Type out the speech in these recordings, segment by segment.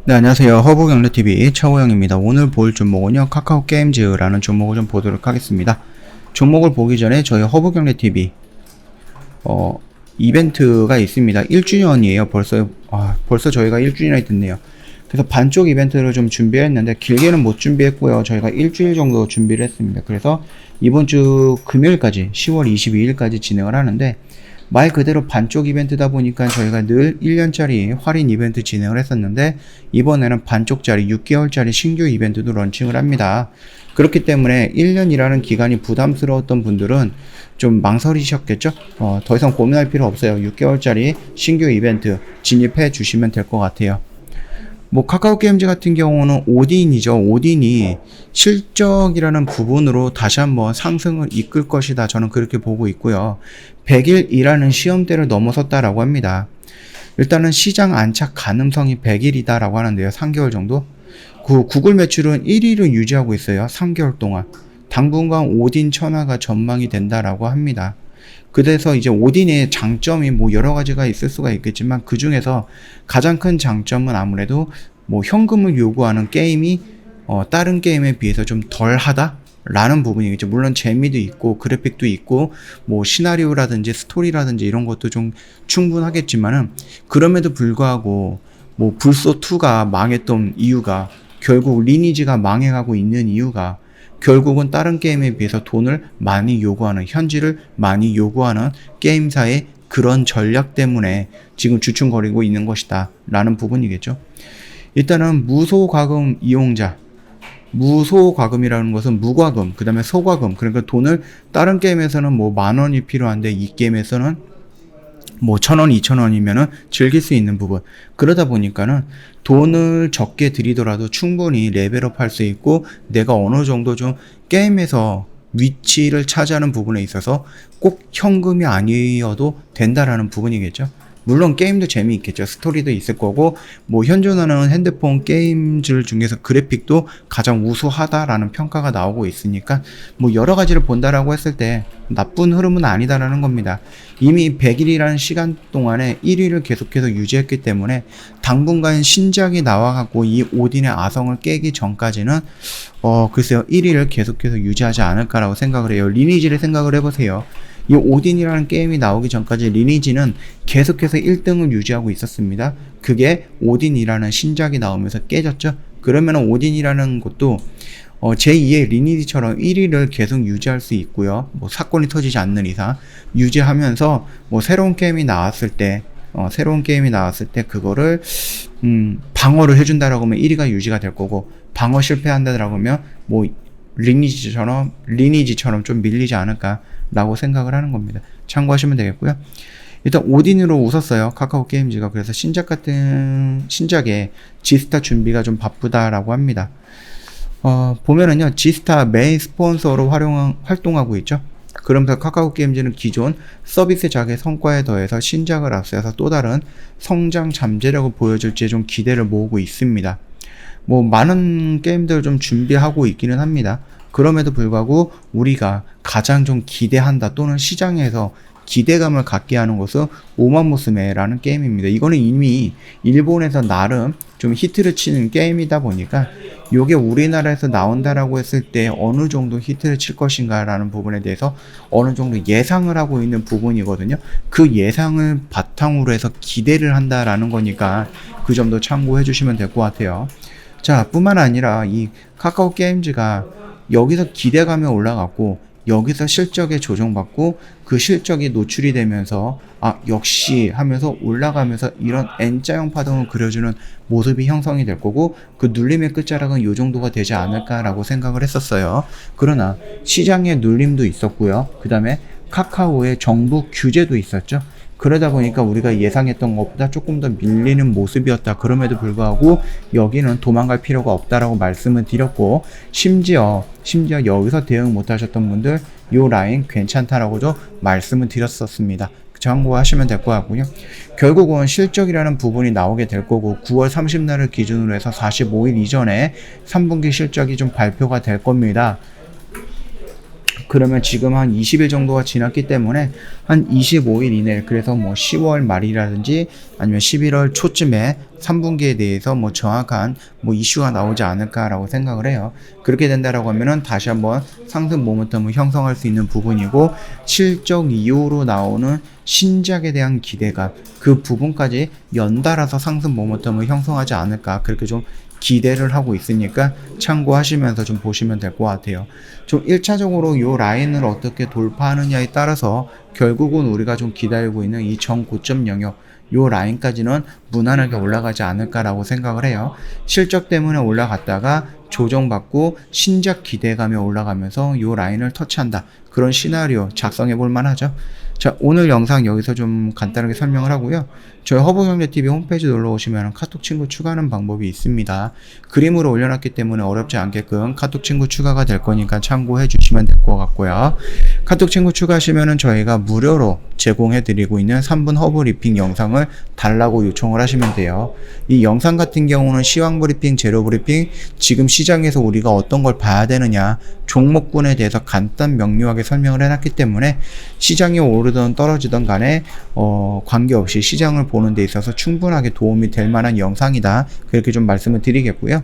네, 안녕하세요. 허브경제TV 차호영입니다. 오늘 볼 종목은요, 카카오게임즈라는 종목을 좀 보도록 하겠습니다. 종목을 보기 전에 저희 허브경제TV 이벤트가 있습니다. 1주년이에요. 벌써 저희가 1주년이 됐네요. 그래서 반쪽 이벤트를 좀 준비했는데 길게는 못 준비했고요. 저희가 일주일 정도 준비를 했습니다. 그래서 이번 주 금요일까지 10월 22일까지 진행을 하는데, 말 그대로 반쪽 이벤트다 보니까 저희가 늘 1년짜리 할인 이벤트 진행을 했었는데, 이번에는 반쪽짜리 6개월짜리 신규 이벤트도 런칭을 합니다. 그렇기 때문에 1년이라는 기간이 부담스러웠던 분들은 좀 망설이셨겠죠? 더 이상 고민할 필요 없어요. 6개월짜리 신규 이벤트 진입해 주시면 될 것 같아요. 카카오게임즈 같은 경우는 오딘이죠. 오딘이 실적이라는 부분으로 다시 한번 상승을 이끌 것이다. 저는 그렇게 보고 있고요. 100일이라는 시험대를 넘어섰다라고 합니다. 일단은 시장 안착 가능성이 100일이다라고 하는데요. 3개월 정도? 구글 매출은 1위를 유지하고 있어요. 3개월 동안. 당분간 오딘 천하가 전망이 된다라고 합니다. 그래서 이제 오딘의 장점이 여러 가지가 있을 수가 있겠지만, 그 중에서 가장 큰 장점은 아무래도 현금을 요구하는 게임이 다른 게임에 비해서 좀 덜하다 라는 부분이겠죠. 물론 재미도 있고 그래픽도 있고 시나리오라든지 스토리라든지 이런 것도 좀 충분하겠지만은, 그럼에도 불구하고 불소2가 망했던 이유가, 결국 리니지가 망해가고 있는 이유가 결국은 다른 게임에 비해서 돈을 많이 요구하는, 현질을 많이 요구하는 게임사의 그런 전략 때문에 지금 주춤거리고 있는 것이다 라는 부분이겠죠. 일단은 무소과금 이용자, 무소과금이라는 것은 무과금, 그 다음에 소과금, 그러니까 돈을 다른 게임에서는 10,000원이 필요한데 이 게임에서는 1,000원, 2,000원이면은 즐길 수 있는 부분. 그러다 보니까는 돈을 적게 들이더라도 충분히 레벨업 할 수 있고, 내가 어느 정도 좀 게임에서 위치를 차지하는 부분에 있어서 꼭 현금이 아니어도 된다라는 부분이겠죠. 물론 게임도 재미있겠죠. 스토리도 있을 거고, 현존하는 핸드폰 게임들 중에서 그래픽도 가장 우수하다라는 평가가 나오고 있으니까 여러 가지를 본다라고 했을 때 나쁜 흐름은 아니다라는 겁니다. 이미 100일이라는 시간 동안에 1위를 계속해서 유지했기 때문에 당분간 신작이 나와갖고 이 오딘의 아성을 깨기 전까지는 글쎄요, 1위를 계속해서 유지하지 않을까라고 생각을 해요. 리니지를 생각을 해보세요. 이 오딘이라는 게임이 나오기 전까지 리니지는 계속해서 1등을 유지하고 있었습니다. 그게 오딘이라는 신작이 나오면서 깨졌죠. 그러면 오딘이라는 것도 제2의 리니지처럼 1위를 계속 유지할 수 있고요. 사건이 터지지 않는 이상 유지하면서 새로운 게임이 나왔을 때 그거를 방어를 해준다라고 하면 1위가 유지가 될 거고, 방어 실패한다라고 하면 리니지처럼 좀 밀리지 않을까라고 생각을 하는 겁니다. 참고하시면 되겠고요. 일단 오딘으로 웃었어요, 카카오게임즈가. 그래서 신작에 지스타 준비가 좀 바쁘다라고 합니다. 보면은요, 지스타 메인 스폰서로 활동하고 있죠. 그러면서 카카오게임즈는 기존 서비스작의 성과에 더해서 신작을 앞세워서 또 다른 성장 잠재력을 보여줄지 좀 기대를 모으고 있습니다. 많은 게임들을 좀 준비하고 있기는 합니다. 그럼에도 불구하고 우리가 가장 좀 기대한다, 또는 시장에서 기대감을 갖게 하는 것은 오마무스메라는 게임입니다. 이거는 이미 일본에서 나름 좀 히트를 치는 게임이다 보니까 요게 우리나라에서 나온다라고 했을 때 어느 정도 히트를 칠 것인가 라는 부분에 대해서 어느 정도 예상을 하고 있는 부분이거든요. 그 예상을 바탕으로 해서 기대를 한다라는 거니까 그 점도 참고해 주시면 될 것 같아요. 자, 뿐만 아니라 이 카카오게임즈가 여기서 기대감이 올라갔고, 여기서 실적에 조정받고, 그 실적이 노출이 되면서 역시 하면서 올라가면서 이런 N자형 파동을 그려주는 모습이 형성이 될 거고, 그 눌림의 끝자락은 이 정도가 되지 않을까라고 생각을 했었어요. 그러나 시장의 눌림도 있었고요. 그 다음에 카카오의 정부 규제도 있었죠. 그러다 보니까 우리가 예상했던 것보다 조금 더 밀리는 모습이었다. 그럼에도 불구하고 여기는 도망갈 필요가 없다라고 말씀을 드렸고, 심지어 여기서 대응 못하셨던 분들 요 라인 괜찮다라고도 말씀을 드렸었습니다. 참고하시면 될 것 같고요. 결국은 실적이라는 부분이 나오게 될 거고, 9월 30날을 기준으로 해서 45일 이전에 3분기 실적이 좀 발표가 될 겁니다. 그러면 지금 한 20일 정도가 지났기 때문에 한 25일 이내, 그래서 뭐 10월 말이라든지 아니면 11월 초쯤에 3분기에 대해서 뭐 정확한 뭐 이슈가 나오지 않을까라고 생각을 해요. 그렇게 된다라고 하면은 다시 한번 상승 모멘텀을 형성할 수 있는 부분이고, 실적 이후로 나오는 신작에 대한 기대감, 그 부분까지 연달아서 상승 모멘텀을 형성하지 않을까, 그렇게 좀 기대를 하고 있으니까 참고하시면서 좀 보시면 될 것 같아요. 좀 1차적으로 요 라인을 어떻게 돌파하느냐에 따라서 결국은 우리가 좀 기다리고 있는 이 전고점 영역, 요 라인까지는 무난하게 올라가지 않을까라고 생각을 해요. 실적 때문에 올라갔다가 조정받고 신작 기대감에 올라가면서 요 라인을 터치한다, 그런 시나리오 작성해 볼 만하죠. 자, 오늘 영상 여기서 좀 간단하게 설명을 하고요. 저희 허브경제TV 홈페이지 놀러 오시면 카톡 친구 추가하는 방법이 있습니다. 그림으로 올려놨기 때문에 어렵지 않게끔 카톡 친구 추가가 될 거니까 참고해 주시면 될 것 같고요. 카톡 친구 추가하시면은 저희가 무료로 제공해 드리고 있는 3분 허브 리핑 영상을 달라고 요청을 하시면 돼요. 이 영상 같은 경우는 시황 브리핑, 재료 브리핑, 지금 시장에서 우리가 어떤 걸 봐야 되느냐, 종목군에 대해서 간단 명료하게 설명을 해놨기 때문에 시장이 오르든 떨어지든 간에 관계없이 시장을 보는 데 있어서 충분하게 도움이 될 만한 영상이다, 그렇게 좀 말씀을 드리겠고요.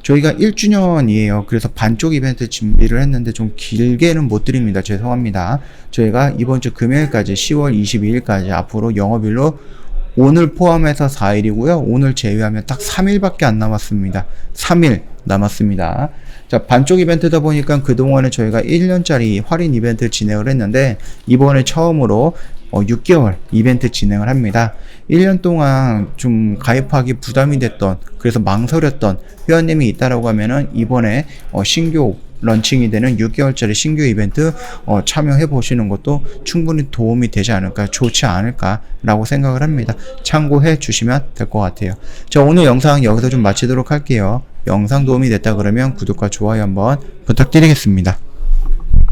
저희가 1주년이에요. 그래서 반쪽 이벤트 준비를 했는데 좀 길게는 못 드립니다. 죄송합니다. 저희가 이번 주 금요일까지 10월 22일까지 앞으로 영업일로 오늘 포함해서 4일이고요. 오늘 제외하면 딱 3일밖에 안 남았습니다. 3일 남았습니다. 자, 반쪽 이벤트다 보니까 그동안에 저희가 1년짜리 할인 이벤트 진행을 했는데 이번에 처음으로 6개월 이벤트 진행을 합니다. 1년 동안 좀 가입하기 부담이 됐던, 그래서 망설였던 회원님이 있다라고 하면은 이번에 신규 런칭이 되는 6개월짜리 신규 이벤트 참여해 보시는 것도 충분히 도움이 되지 않을까, 좋지 않을까 라고 생각을 합니다. 참고해 주시면 될 것 같아요. 자, 오늘 영상 여기서 좀 마치도록 할게요. 영상 도움이 됐다 그러면 구독과 좋아요 한번 부탁드리겠습니다.